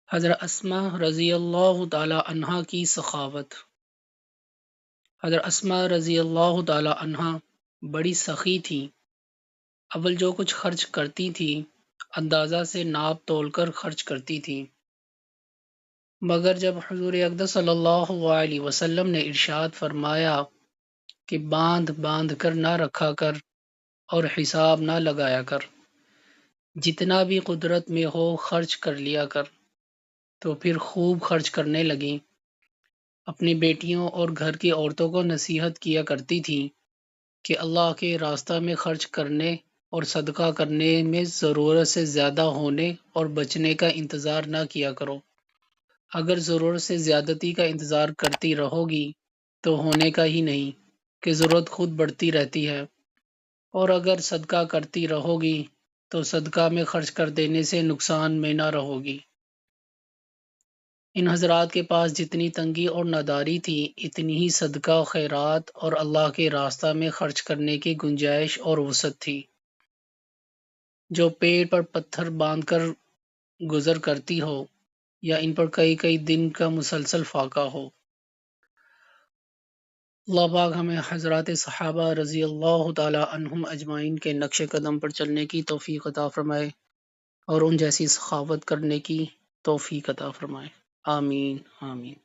حضرت اسماء رضی اللہ تعالی عنہا کی سخاوت۔ حضرت اسماء رضی اللہ تعالی عنہا بڑی سخی تھی۔ اول جو کچھ خرچ کرتی تھی اندازہ سے ناپ تول کر خرچ کرتی تھی، مگر جب حضور اقدس صلی اللہ علیہ وسلم نے ارشاد فرمایا کہ باندھ باندھ کر نہ رکھا کر اور حساب نہ لگایا کر، جتنا بھی قدرت میں ہو خرچ کر لیا کر، تو پھر خوب خرچ کرنے لگیں۔ اپنی بیٹیوں اور گھر کی عورتوں کو نصیحت کیا کرتی تھیں کہ اللہ کے راستہ میں خرچ کرنے اور صدقہ کرنے میں ضرورت سے زیادہ ہونے اور بچنے کا انتظار نہ کیا کرو۔ اگر ضرورت سے زیادتی کا انتظار کرتی رہو گی تو ہونے کا ہی نہیں کہ ضرورت خود بڑھتی رہتی ہے، اور اگر صدقہ کرتی رہو گی تو صدقہ میں خرچ کر دینے سے نقصان میں نہ رہو گی۔ ان حضرات کے پاس جتنی تنگی اور ناداری تھی اتنی ہی صدقہ خیرات اور اللہ کے راستہ میں خرچ کرنے کی گنجائش اور وسعت تھی۔ جو پیڑ پر پتھر باندھ کر گزر کرتی ہو یا ان پر کئی کئی دن کا مسلسل فاقہ ہو۔ اللہ پاک ہمیں حضرات صحابہ رضی اللہ تعالی عنہم اجمعین کے نقش قدم پر چلنے کی توفیق عطا فرمائے اور ان جیسی سخاوت کرنے کی توفیق عطا فرمائے۔ آمین آمین۔